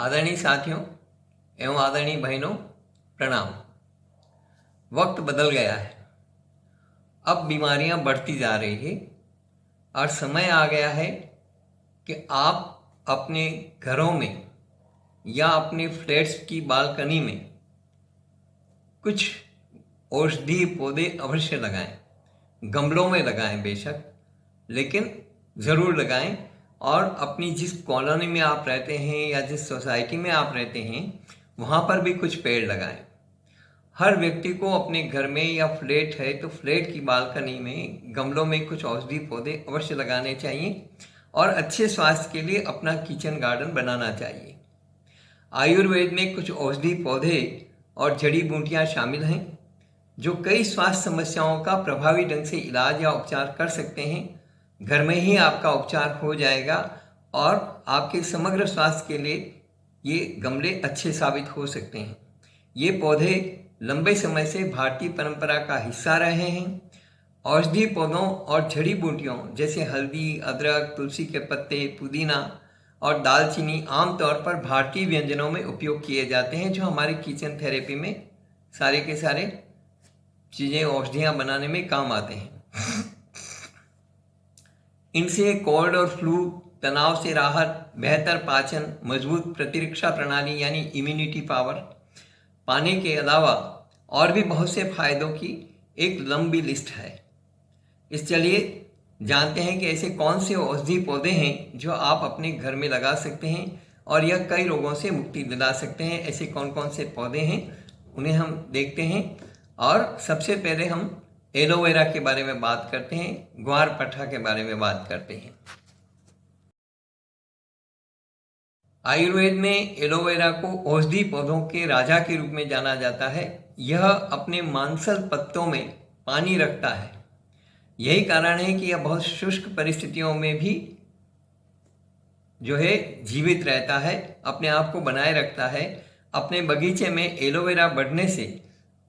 आदरणीय साथियों एवं आदरणीय बहनों, प्रणाम। वक्त बदल गया है। अब बीमारियां बढ़ती जा रही है और समय आ गया है कि आप अपने घरों में या अपने फ्लैट्स की बालकनी में कुछ औषधीय पौधे अवश्य लगाएं। गमलों में लगाएं बेशक, लेकिन ज़रूर लगाएं। और अपनी जिस कॉलोनी में आप रहते हैं या जिस सोसाइटी में आप रहते हैं वहाँ पर भी कुछ पेड़ लगाएं। हर व्यक्ति को अपने घर में या फ्लैट है तो फ्लैट की बालकनी में गमलों में कुछ औषधीय पौधे अवश्य लगाने चाहिए और अच्छे स्वास्थ्य के लिए अपना किचन गार्डन बनाना चाहिए। आयुर्वेद में कुछ औषधीय पौधे और जड़ी बूटियाँ शामिल हैं जो कई स्वास्थ्य समस्याओं का प्रभावी ढंग से इलाज या उपचार कर सकते हैं। घर में ही आपका उपचार हो जाएगा और आपके समग्र स्वास्थ्य के लिए ये गमले अच्छे साबित हो सकते हैं। ये पौधे लंबे समय से भारतीय परंपरा का हिस्सा रहे हैं। औषधीय पौधों और जड़ी बूटियों जैसे हल्दी, अदरक, तुलसी के पत्ते, पुदीना और दालचीनी आमतौर पर भारतीय व्यंजनों में उपयोग किए जाते हैं, जो हमारे किचन थेरेपी में सारे के सारे चीज़ें औषधियाँ बनाने में काम आते हैं। इनसे कोल्ड और फ्लू, तनाव से राहत, बेहतर पाचन, मजबूत प्रतिरक्षा प्रणाली यानी इम्यूनिटी पावर पाने के अलावा और भी बहुत से फायदों की एक लंबी लिस्ट है। इस चलिए जानते हैं कि ऐसे कौन से औषधीय पौधे हैं जो आप अपने घर में लगा सकते हैं और यह कई रोगों से मुक्ति दिला सकते हैं। ऐसे कौन कौन से पौधे हैं उन्हें हम देखते हैं। और सबसे पहले हम एलोवेरा के बारे में बात करते हैं, ग्वारपाठा के बारे में बात करते हैं। आयुर्वेद में एलोवेरा को औषधीय पौधों के राजा के रूप में जाना जाता है। यह अपने मांसल पत्तों में पानी रखता है। यही कारण है कि यह बहुत शुष्क परिस्थितियों में भी जो है जीवित रहता है, अपने आप को बनाए रखता है। अपने बगीचे में एलोवेरा बढ़ने से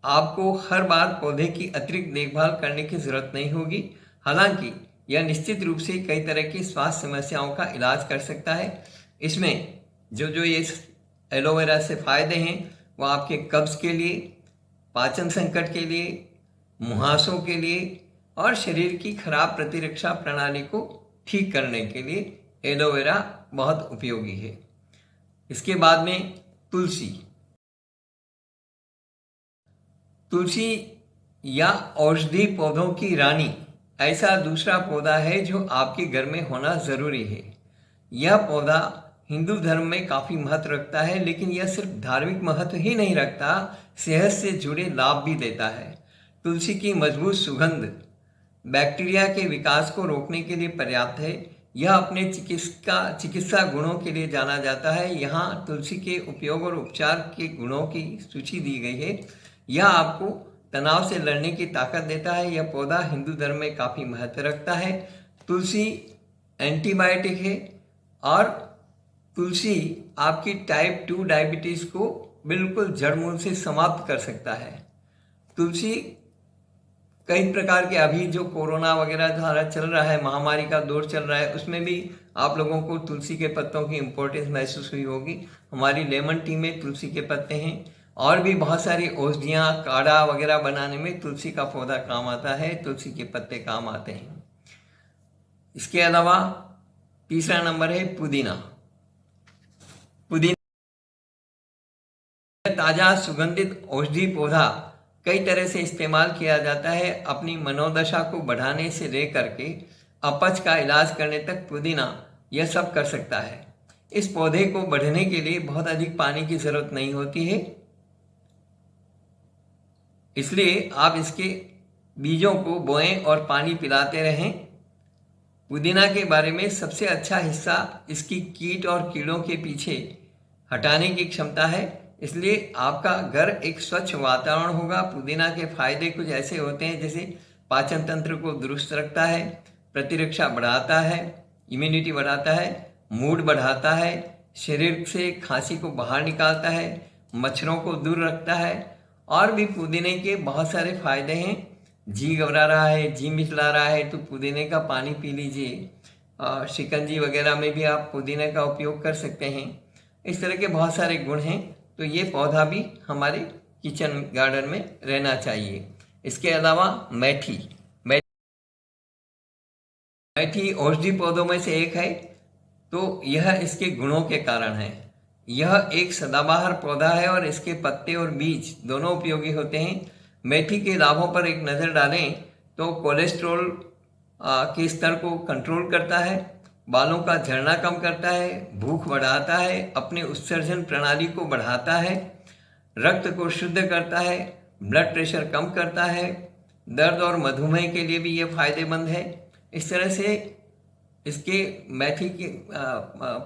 आपको हर बार पौधे की अतिरिक्त देखभाल करने की ज़रूरत नहीं होगी। हालांकि यह निश्चित रूप से कई तरह की स्वास्थ्य समस्याओं का इलाज कर सकता है। इसमें जो ये एलोवेरा से फ़ायदे हैं वो आपके कब्ज़ के लिए, पाचन संकट के लिए, मुहासों के लिए और शरीर की खराब प्रतिरक्षा प्रणाली को ठीक करने के लिए एलोवेरा बहुत उपयोगी है। इसके बाद में तुलसी या औषधीय पौधों की रानी ऐसा दूसरा पौधा है जो आपके घर में होना ज़रूरी है। यह पौधा हिंदू धर्म में काफ़ी महत्व रखता है, लेकिन यह सिर्फ धार्मिक महत्व ही नहीं रखता, सेहत से जुड़े लाभ भी देता है। तुलसी की मजबूत सुगंध बैक्टीरिया के विकास को रोकने के लिए पर्याप्त है। यह अपने चिकित्सा गुणों के लिए जाना जाता है। यहाँ तुलसी के उपयोग और उपचार के गुणों की सूची दी गई है। यह आपको तनाव से लड़ने की ताकत देता है। यह पौधा हिंदू धर्म में काफ़ी महत्व रखता है। तुलसी एंटीबायोटिक है और तुलसी आपकी टाइप 2 डायबिटीज़ को बिल्कुल जड़ मूल से समाप्त कर सकता है। तुलसी कई प्रकार के, अभी जो कोरोना वगैरह धारा चल रहा है, महामारी का दौर चल रहा है, उसमें भी आप लोगों को तुलसी के पत्तों की इम्पोर्टेंस महसूस हुई होगी। हमारी लेमन टी में तुलसी के पत्ते हैं और भी बहुत सारी औषधियाँ, काढ़ा वगैरह बनाने में तुलसी का पौधा काम आता है, तुलसी के पत्ते काम आते हैं। इसके अलावा तीसरा नंबर है पुदीना। ताज़ा सुगंधित औषधीय पौधा कई तरह से इस्तेमाल किया जाता है। अपनी मनोदशा को बढ़ाने से लेकर के अपच का इलाज करने तक पुदीना यह सब कर सकता है। इस पौधे को बढ़ने के लिए बहुत अधिक पानी की ज़रूरत नहीं होती है, इसलिए आप इसके बीजों को बोएं और पानी पिलाते रहें। पुदीना के बारे में सबसे अच्छा हिस्सा इसकी कीट और कीड़ों के पीछे हटाने की क्षमता है, इसलिए आपका घर एक स्वच्छ वातावरण होगा। पुदीना के फायदे कुछ ऐसे होते हैं जैसे पाचन तंत्र को दुरुस्त रखता है, प्रतिरक्षा बढ़ाता है, इम्यूनिटी बढ़ाता है, मूड बढ़ाता है, शरीर से खांसी को बाहर निकालता है, मच्छरों को दूर रखता है। और भी पुदीने के बहुत सारे फायदे हैं। जी घबरा रहा है, जी मिचला रहा है तो पुदीने का पानी पी लीजिए। शिकंजी वगैरह में भी आप पुदीने का उपयोग कर सकते हैं। इस तरह के बहुत सारे गुण हैं। तो ये पौधा भी हमारे किचन गार्डन में रहना चाहिए। इसके अलावा मेथी मेथी औषधि पौधों में से एक है। तो यह इसके गुणों के कारण है। यह एक सदाबहार पौधा है और इसके पत्ते और बीज दोनों उपयोगी होते हैं। मेथी के लाभों पर एक नज़र डालें तो कोलेस्ट्रॉल के स्तर को कंट्रोल करता है, बालों का झड़ना कम करता है, भूख बढ़ाता है, अपने उत्सर्जन प्रणाली को बढ़ाता है, रक्त को शुद्ध करता है, ब्लड प्रेशर कम करता है, दर्द और मधुमेह के लिए भी ये फायदेमंद है। इस तरह से इसके मेथी के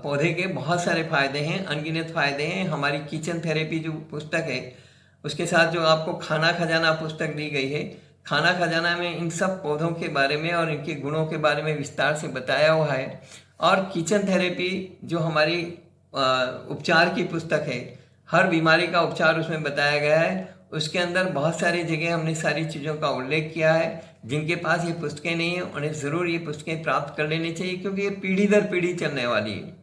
पौधे के बहुत सारे फायदे हैं, अनगिनत फायदे हैं। हमारी किचन थेरेपी जो पुस्तक है उसके साथ जो आपको खाना खजाना पुस्तक दी गई है, खाना खजाना में इन सब पौधों के बारे में और इनके गुणों के बारे में विस्तार से बताया हुआ है। और किचन थेरेपी जो हमारी उपचार की पुस्तक है, हर बीमारी का उपचार उसमें बताया गया है। उसके अंदर बहुत सारी जगह हमने सारी चीज़ों का उल्लेख किया है। जिनके पास ये पुस्तकें नहीं हैं उन्हें ज़रूर ये पुस्तकें प्राप्त कर लेनी चाहिए, क्योंकि ये पीढ़ी दर पीढ़ी चलने वाली है।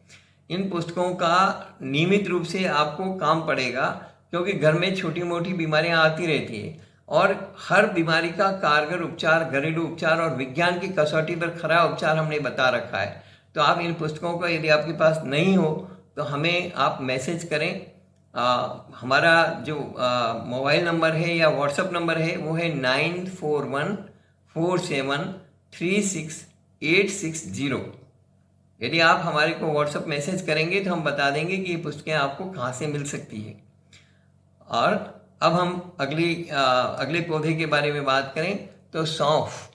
इन पुस्तकों का नियमित रूप से आपको काम पड़ेगा, क्योंकि घर में छोटी मोटी बीमारियां आती रहती है और हर बीमारी का कारगर उपचार, घरेलू उपचार और विज्ञान की कसौटी पर खरा उपचार हमने बता रखा है। तो आप इन पुस्तकों का यदि आपके पास नहीं हो तो हमें आप मैसेज करें। हमारा जो मोबाइल नंबर है या व्हाट्सएप नंबर है वो है 9414736860। यदि आप हमारे को व्हाट्सएप मैसेज करेंगे तो हम बता देंगे कि ये पुस्तकें आपको कहाँ से मिल सकती है। और अब हम अगले पौधे के बारे में बात करें तो सौंफ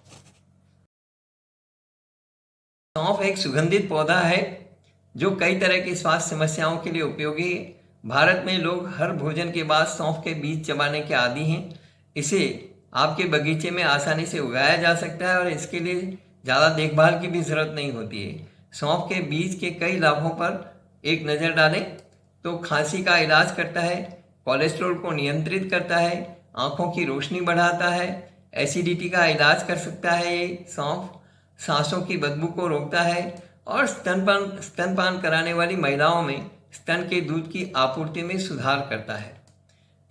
एक सुगंधित पौधा है जो कई तरह की स्वास्थ्य समस्याओं के लिए उपयोगी है। भारत में लोग हर भोजन के बाद सौंफ के बीज चबाने के आदी हैं। इसे आपके बगीचे में आसानी से उगाया जा सकता है और इसके लिए ज़्यादा देखभाल की भी ज़रूरत नहीं होती है। सौंफ के बीज के कई लाभों पर एक नज़र डालें तो खांसी का इलाज करता है, कोलेस्ट्रॉल को नियंत्रित करता है, आँखों की रोशनी बढ़ाता है, एसिडिटी का इलाज कर सकता है ये सौंफ, सांसों की बदबू को रोकता है और स्तनपान कराने वाली महिलाओं में स्तन के दूध की आपूर्ति में सुधार करता है।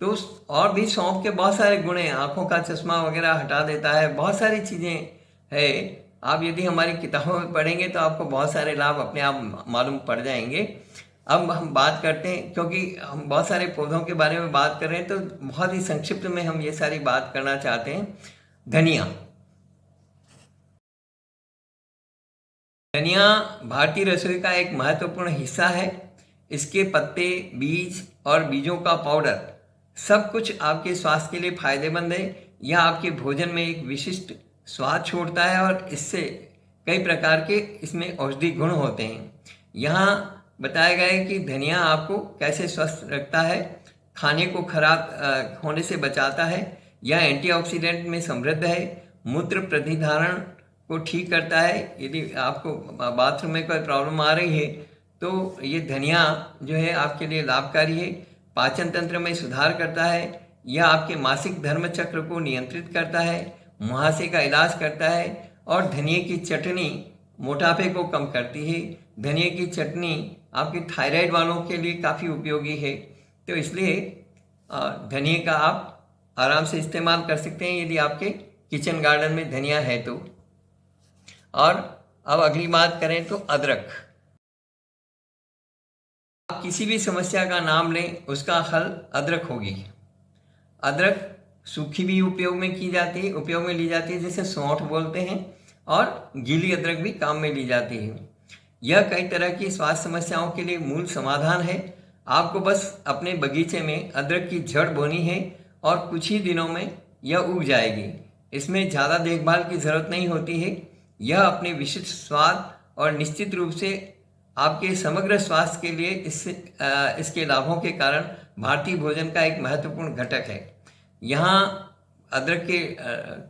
तो और भी सौंफ के बहुत सारे गुण हैं, आँखों का चश्मा वगैरह हटा देता है, बहुत सारी चीज़ें हैं। आप यदि हमारी किताबों में पढ़ेंगे तो आपको बहुत सारे लाभ अपने आप मालूम पड़ जाएंगे। अब हम बात करते हैं, क्योंकि हम बहुत सारे पौधों के बारे में बात कर रहे हैं तो बहुत ही संक्षिप्त में हम ये सारी बात करना चाहते हैं। धनिया भारतीय रसोई का एक महत्वपूर्ण हिस्सा है। इसके पत्ते, बीज और बीजों का पाउडर सब कुछ आपके स्वास्थ्य के लिए फायदेमंद है। यह आपके भोजन में एक विशिष्ट स्वाद छोड़ता है और इससे कई प्रकार के इसमें औषधि गुण होते हैं। यहाँ बताया गया है कि धनिया आपको कैसे स्वस्थ रखता है, खाने को खराब होने से बचाता है, यह एंटीऑक्सीडेंट में समृद्ध है, मूत्र प्रतिधारण को ठीक करता है। यदि आपको बाथरूम में कोई प्रॉब्लम आ रही है तो ये धनिया जो है आपके लिए लाभकारी है। पाचन तंत्र में सुधार करता है, यह आपके मासिक धर्म चक्र को नियंत्रित करता है, मुहासे का इलाज करता है और धनिया की चटनी मोटापे को कम करती है। धनिया की चटनी आपके थायराइड वालों के लिए काफ़ी उपयोगी है। तो इसलिए धनिया का आप आराम से इस्तेमाल कर सकते हैं यदि आपके किचन गार्डन में धनिया है तो। और अब अगली बात करें तो अदरक। आप किसी भी समस्या का नाम लें उसका हल अदरक होगी। अदरक सूखी भी उपयोग में ली जाती है, जैसे सौंठ बोलते हैं, और गीली अदरक भी काम में ली जाती है। यह कई तरह की स्वास्थ्य समस्याओं के लिए मूल समाधान है। आपको बस अपने बगीचे में अदरक की जड़ बोनी है और कुछ ही दिनों में यह उग जाएगी। इसमें ज़्यादा देखभाल की ज़रूरत नहीं होती है। यह अपने विशिष्ट स्वाद और निश्चित रूप से आपके समग्र स्वास्थ्य के लिए इसके लाभों के कारण भारतीय भोजन का एक महत्वपूर्ण घटक है। यहाँ अदरक के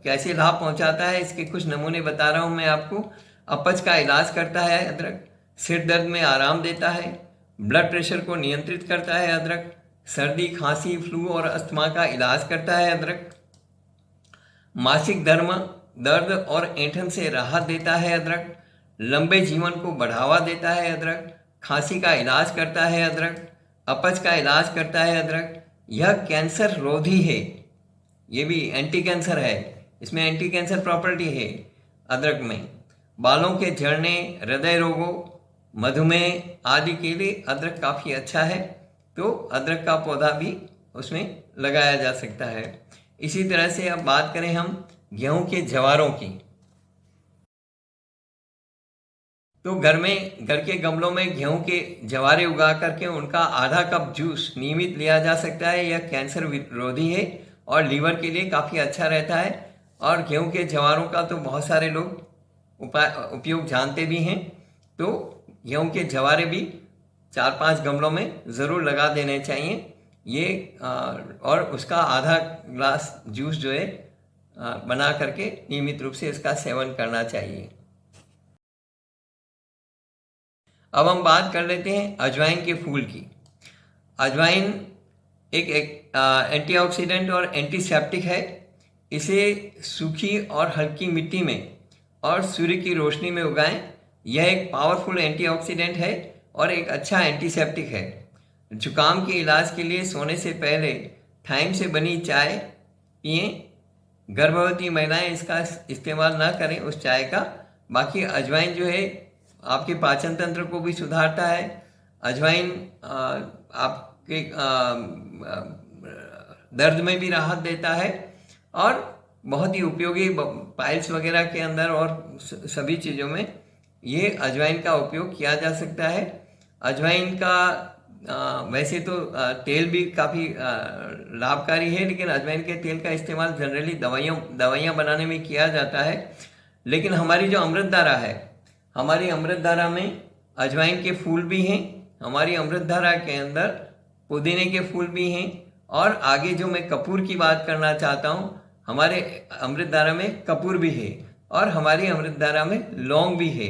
कैसे लाभ पहुँचाता है इसके कुछ नमूने बता रहा हूँ मैं आपको। अपच का इलाज करता है अदरक, सिर दर्द में आराम देता है, ब्लड प्रेशर को नियंत्रित करता है अदरक, सर्दी, खांसी, फ्लू और अस्थमा का इलाज करता है अदरक, मासिक धर्म, दर्द और ऐंठन से राहत देता है अदरक, लंबे जीवन को बढ़ावा देता है अदरक, खांसी का इलाज करता है अदरक, अपच का इलाज करता है अदरक, यह कैंसर रोधी है, ये भी एंटी कैंसर है, इसमें एंटी कैंसर प्रॉपर्टी है अदरक में। बालों के झड़ने, हृदय रोगों, मधुमेह आदि के लिए अदरक काफ़ी अच्छा है, तो अदरक का पौधा भी उसमें लगाया जा सकता है। इसी तरह से अब बात करें हम गेहूं के जवारों की, तो घर के गमलों में गेहूं के जवारे उगा करके उनका आधा कप जूस नियमित लिया जा सकता है। यह कैंसर विरोधी है और लीवर के लिए काफ़ी अच्छा रहता है। और गेहूं के जवारों का तो बहुत सारे लोग उपयोग जानते भी हैं, तो गेहूं के जवारे भी 4-5 गमलों में ज़रूर लगा देने चाहिए। ये और उसका आधा ग्लास जूस जो है बना करके नियमित रूप से इसका सेवन करना चाहिए। अब हम बात कर लेते हैं अजवाइन के फूल की। अजवाइन एक एंटीऑक्सीडेंट और एंटीसेप्टिक है। इसे सूखी और हल्की मिट्टी में और सूर्य की रोशनी में उगाएं। यह एक पावरफुल एंटीऑक्सीडेंट है और एक अच्छा एंटीसेप्टिक है। जुकाम के इलाज के लिए सोने से पहले थाइम से बनी चाय पिएं। गर्भवती महिलाएं इसका इस्तेमाल ना करें उस चाय का। बाकी अजवाइन जो है आपके पाचन तंत्र को भी सुधारता है। अजवाइन आपके दर्द में भी राहत देता है और बहुत ही उपयोगी पाइल्स वगैरह के अंदर और सभी चीज़ों में ये अजवाइन का उपयोग किया जा सकता है। अजवाइन का वैसे तो तेल भी काफ़ी लाभकारी है, लेकिन अजवाइन के तेल का इस्तेमाल जनरली दवाइयाँ बनाने में किया जाता है। लेकिन हमारी जो अमृतधारा है, हमारी अमृतधारा में अजवाइन के फूल भी हैं। हमारी अमृतधारा के अंदर पुदीने के फूल भी हैं। और आगे जो मैं कपूर की बात करना चाहता हूँ, हमारे अमृतधारा में कपूर भी है और हमारी अमृतधारा में लौंग भी है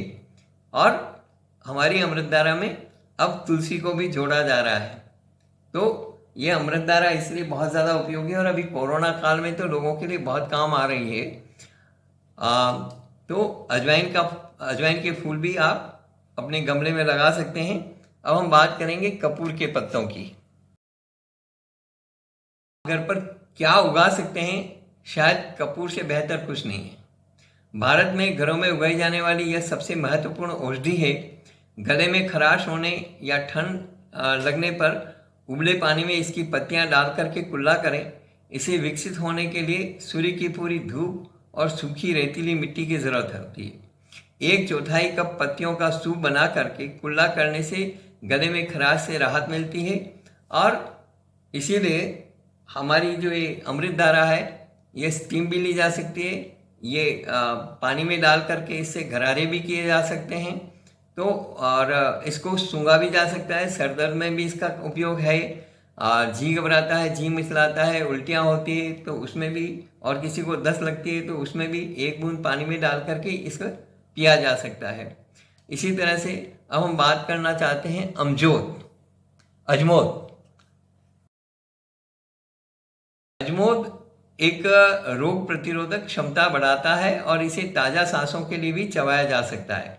और हमारी अमृतधारा में अब तुलसी को भी जोड़ा जा रहा है। तो ये अमृतधारा इसलिए बहुत ज़्यादा उपयोगी है और अभी कोरोना काल में तो लोगों के लिए बहुत काम आ रही है। तो अजवाइन के फूल भी आप अपने गमले में लगा सकते हैं। अब हम बात करेंगे कपूर के पत्तों की। घर पर क्या उगा सकते हैं, शायद कपूर से बेहतर कुछ नहीं है। भारत में घरों में उगाई जाने वाली यह सबसे महत्वपूर्ण औषधि है। गले में खराश होने या ठंड लगने पर उबले पानी में इसकी पत्तियां डाल करके कुल्ला करें। इसे विकसित होने के लिए सूर्य की पूरी धूप और सूखी रेतीली मिट्टी की ज़रूरत होती है। 1/4 कप पत्तियों का सूप बना करके कुल्ला करने से गले में खराश से राहत मिलती है और इसीलिए हमारी जो ये अमृतधारा है ये स्टीम भी ली जा सकती है। ये पानी में डाल करके इससे गरारे भी किए जा सकते हैं। तो और इसको सूंघा भी जा सकता है। सर दर्द में भी इसका उपयोग है। जी घबराता है, जी मिचलाता है, उल्टियाँ होती है तो उसमें भी, और किसी को दस्त लगती है तो उसमें भी 1 बूंद पानी में डाल करके इसको पिया जा सकता है। इसी तरह से अब हम बात करना चाहते हैं अजमोद। अजमोद एक रोग प्रतिरोधक क्षमता बढ़ाता है और इसे ताज़ा सांसों के लिए भी चबाया जा सकता है।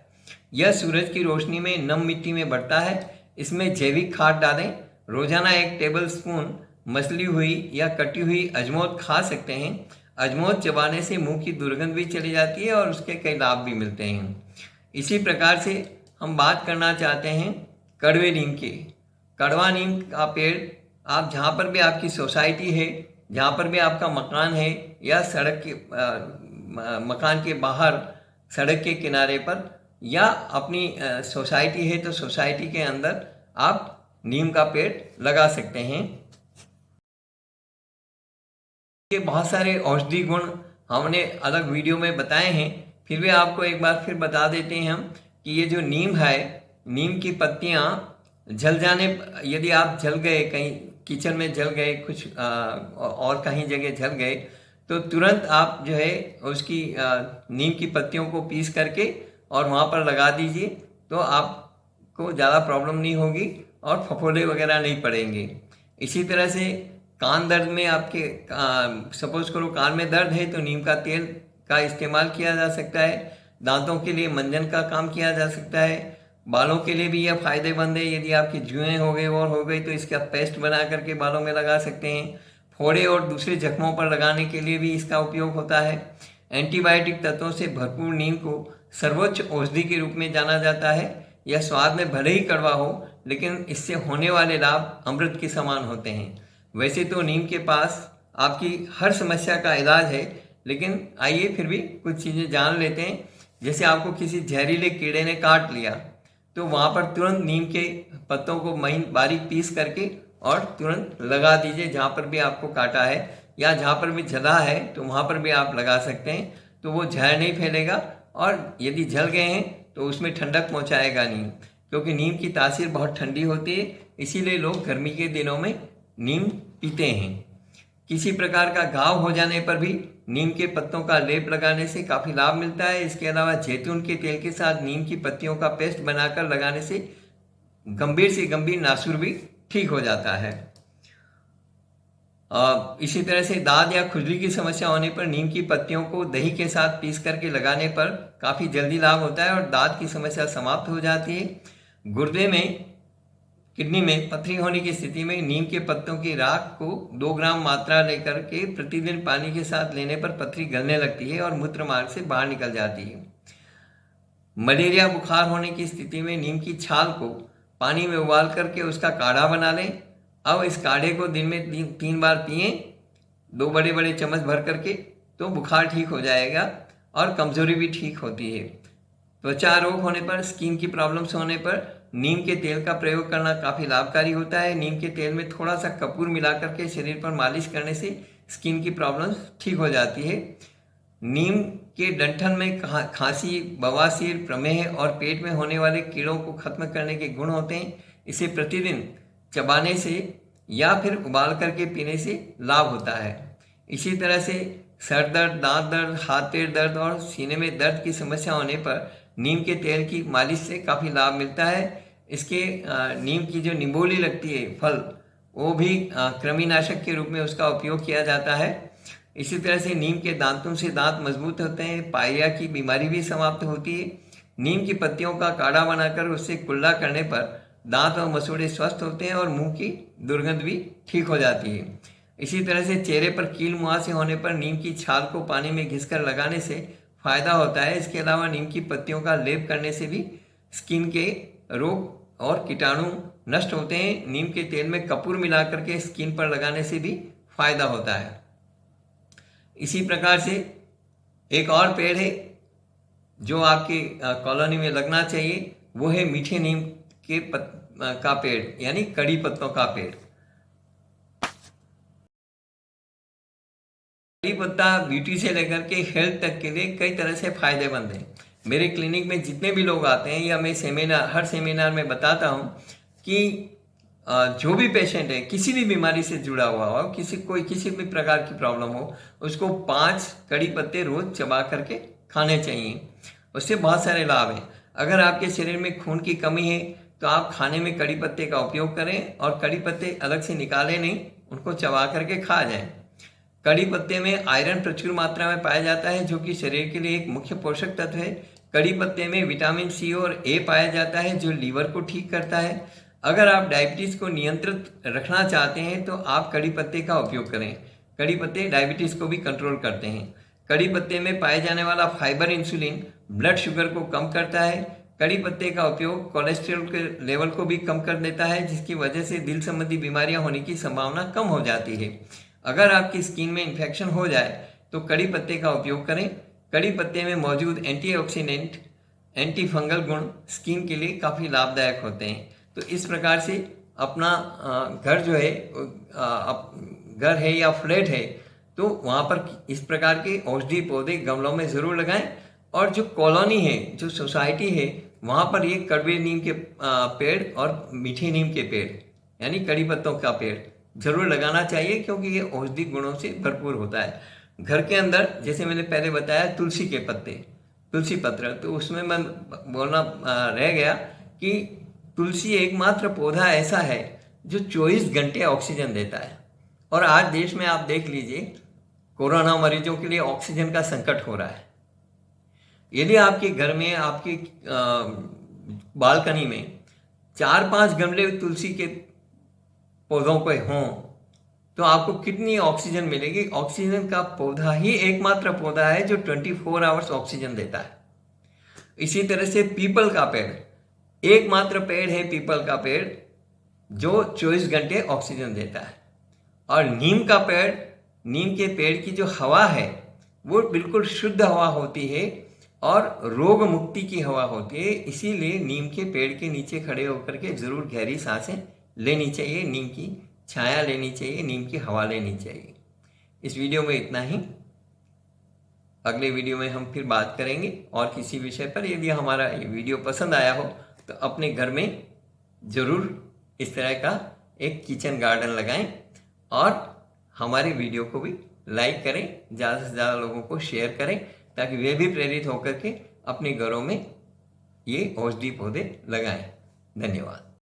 यह सूरज की रोशनी में नम मिट्टी में बढ़ता है। इसमें जैविक खाद डालें। रोजाना 1 टेबलस्पून मसली हुई या कटी हुई अजमोद खा सकते हैं। अजमोद चबाने से मुंह की दुर्गंध भी चली जाती है और उसके कई लाभ भी मिलते हैं। इसी प्रकार से हम बात करना चाहते हैं कड़वे नीम की। कड़वा नीम का पेड़ आप जहाँ पर भी आपकी सोसाइटी है, जहाँ पर भी आपका मकान है या सड़क के मकान के बाहर सड़क के किनारे पर या अपनी सोसाइटी है तो सोसाइटी के अंदर आप नीम का पेड़ लगा सकते हैं। ये बहुत सारे औषधि गुण हमने अलग वीडियो में बताए हैं, फिर भी आपको एक बार फिर बता देते हैं हम कि ये जो नीम है, नीम की पत्तियाँ जल जाने, यदि आप जल गए कहीं किचन में जल गए, कुछ और कहीं जगह जल गए, तो तुरंत आप जो है उसकी नीम की पत्तियों को पीस करके और वहाँ पर लगा दीजिए, तो आपको ज़्यादा प्रॉब्लम नहीं होगी और फफोले वगैरह नहीं पड़ेंगे। इसी तरह से कान दर्द में आपके सपोज करो कान में दर्द है तो नीम का तेल का इस्तेमाल किया जा सकता है। दांतों के लिए मंजन का काम किया जा सकता है। बालों के लिए भी यह फायदेमंद है। यदि आपके जुएं हो गए और हो गई तो इसका पेस्ट बना करके बालों में लगा सकते हैं। फोड़े और दूसरे जख्मों पर लगाने के लिए भी इसका उपयोग होता है। एंटीबायोटिक तत्वों से भरपूर नीम को सर्वोच्च औषधि के रूप में जाना जाता है। यह स्वाद में भले ही कड़वा हो, लेकिन इससे होने वाले लाभ अमृत के समान होते हैं। वैसे तो नीम के पास आपकी हर समस्या का इलाज है, लेकिन आइए फिर भी कुछ चीज़ें जान लेते हैं। जैसे आपको किसी जहरीले कीड़े ने काट लिया, तो वहाँ पर तुरंत नीम के पत्तों को महीन बारीक पीस करके और तुरंत लगा दीजिए जहाँ पर भी आपको काटा है, या जहाँ पर भी जला है तो वहाँ पर भी आप लगा सकते हैं। तो वो जहर नहीं फैलेगा, और यदि जल गए हैं तो उसमें ठंडक पहुँचाएगा नीम, क्योंकि नीम की तासीर बहुत ठंडी होती है। इसीलिए लोग गर्मी के दिनों में नीम पीते हैं। किसी प्रकार का घाव हो जाने पर भी नीम के पत्तों का लेप लगाने से काफ़ी लाभ मिलता है। इसके अलावा जैतून के तेल के साथ नीम की पत्तियों का पेस्ट बनाकर लगाने से गंभीर से गंभीर नासूर भी ठीक हो जाता है। इसी तरह से दाद या खुजली की समस्या होने पर नीम की पत्तियों को दही के साथ पीस करके लगाने पर काफ़ी जल्दी लाभ होता है और दाद की समस्या समाप्त हो जाती है। गुर्दे में, किडनी में पथरी होने की स्थिति में नीम के पत्तों की राख को 2 ग्राम मात्रा लेकर के प्रतिदिन पानी के साथ लेने पर पथरी गलने लगती है और मूत्र मार्ग से बाहर निकल जाती है। मलेरिया बुखार होने की स्थिति में नीम की छाल को पानी में उबाल करके उसका काढ़ा बना लें। अब इस काढ़े को दिन में 3 बार पिएं, 2 बड़े बड़े चम्मच भर करके, तो बुखार ठीक हो जाएगा और कमजोरी भी ठीक होती है। त्वचा रोग होने पर, स्किन की प्रॉब्लम्स होने पर नीम के तेल का प्रयोग करना काफ़ी लाभकारी होता है। नीम के तेल में थोड़ा सा कपूर मिला करके शरीर पर मालिश करने से स्किन की प्रॉब्लम्स ठीक हो जाती है। नीम के डंठल में खांसी, बवासीर, प्रमेह और पेट में होने वाले कीड़ों को खत्म करने के गुण होते हैं। इसे प्रतिदिन चबाने से या फिर उबाल करके पीने से लाभ होता है। इसी तरह से सर दर्द, दांत दर्द, हाथ पैर दर्द और सीने में दर्द की समस्या होने पर नीम के तेल की मालिश से काफ़ी लाभ मिलता है। इसके नीम की जो निबोली लगती है फल, वो भी कृमिनाशक के रूप में उसका उपयोग किया जाता है। इसी तरह से नीम के दांतों से दांत मजबूत होते हैं। पाइया की बीमारी भी समाप्त होती है। नीम की पत्तियों का काढ़ा बनाकर उससे कुल्ला करने पर दांत और मसूड़े स्वस्थ होते हैं और मुंह की दुर्गंध भी ठीक हो जाती है। इसी तरह से चेहरे पर कील मुहासे होने पर नीम की छाल को पानी में घिसकर लगाने से फायदा होता है। इसके अलावा नीम की पत्तियों का लेप करने से भी स्किन के रोग और कीटाणु नष्ट होते हैं। नीम के तेल में कपूर मिला करके स्किन पर लगाने से भी फायदा होता है। इसी प्रकार से एक और पेड़ है जो आपकी कॉलोनी में लगना चाहिए, वो है मीठे नीम के का पेड़, यानी कड़ी पत्तों का पेड़। कड़ी पत्ता ब्यूटी से लेकर के हेल्थ तक के लिए कई तरह से फायदेमंद है। मेरे क्लिनिक में जितने भी लोग आते हैं, या मैं हर सेमिनार में बताता हूँ कि जो भी पेशेंट है, किसी भी बीमारी से जुड़ा हुआ हो, किसी भी प्रकार की प्रॉब्लम हो, उसको 5 कड़ी पत्ते रोज चबा करके खाने चाहिए। उससे बहुत सारे लाभ हैं। अगर आपके शरीर में खून की कमी है तो आप खाने में कड़ी पत्ते का उपयोग करें, और कड़ी पत्ते अलग से निकाले नहीं, उनको चबा करके खा जाएं। कड़ी पत्ते में आयरन प्रचुर मात्रा में पाया जाता है, जो कि शरीर के लिए एक मुख्य पोषक तत्व है। कड़ी पत्ते में विटामिन सी और ए पाया जाता है, जो लीवर को ठीक करता है। अगर आप डायबिटीज़ को नियंत्रित रखना चाहते हैं तो आप कड़ी पत्ते का उपयोग करें। कड़ी पत्ते डायबिटीज़ को भी कंट्रोल करते हैं। कड़ी पत्ते में पाए जाने वाला फाइबर इंसुलिन ब्लड शुगर को कम करता है। कड़ी पत्ते का उपयोग कोलेस्ट्रॉल के लेवल को भी कम कर देता है, जिसकी वजह से दिल संबंधी बीमारियां होने की संभावना कम हो जाती है। अगर आपकी स्किन में इन्फेक्शन हो जाए तो कड़ी पत्ते का उपयोग करें। कड़ी पत्ते में मौजूद एंटीऑक्सीडेंट, एंटी फंगल गुण स्किन के लिए काफ़ी लाभदायक होते हैं। तो इस प्रकार से अपना घर जो है, घर है या फ्लैट है, तो वहाँ पर इस प्रकार के औषधि पौधे गमलों में ज़रूर लगाएं। और जो कॉलोनी है, जो सोसाइटी है, वहाँ पर ये कड़वे नीम के पेड़ और मीठे नीम के पेड़, यानी कड़ी पत्तों का पेड़ जरूर लगाना चाहिए, क्योंकि ये औषधि गुणों से भरपूर होता है। घर के अंदर, जैसे मैंने पहले बताया, तुलसी के पत्ते, तुलसी पत्र, तो उसमें मैं बोलना रह गया कि तुलसी एकमात्र पौधा ऐसा है जो 24 घंटे ऑक्सीजन देता है। और आज देश में आप देख लीजिए, कोरोना मरीजों के लिए ऑक्सीजन का संकट हो रहा है। यदि आपके घर में आपके बालकनी में 4-5 गमले तुलसी के पौधों पे हों तो आपको कितनी ऑक्सीजन मिलेगी। ऑक्सीजन का पौधा ही एकमात्र पौधा है जो 24 आवर्स ऑक्सीजन देता है। इसी तरह से पीपल का पेड़ एकमात्र पेड़ है, पीपल का पेड़ जो 24 घंटे ऑक्सीजन देता है। और नीम का पेड़, नीम के पेड़ की जो हवा है वो बिल्कुल शुद्ध हवा होती है और रोग मुक्ति की हवा होती है। इसीलिए नीम के पेड़ के नीचे खड़े होकर के जरूर गहरी सांसें लेनी चाहिए, नीम की छाया लेनी चाहिए, नीम की हवा लेनी चाहिए। इस वीडियो में इतना ही। अगले वीडियो में हम फिर बात करेंगे और किसी विषय पर। यदि हमारा ये वीडियो पसंद आया हो तो अपने घर में ज़रूर इस तरह का एक किचन गार्डन लगाएं और हमारे वीडियो को भी लाइक करें, ज़्यादा से ज़्यादा लोगों को शेयर करें ताकि वे भी प्रेरित होकर के अपने घरों में ये औषधि पौधे लगाएं। धन्यवाद।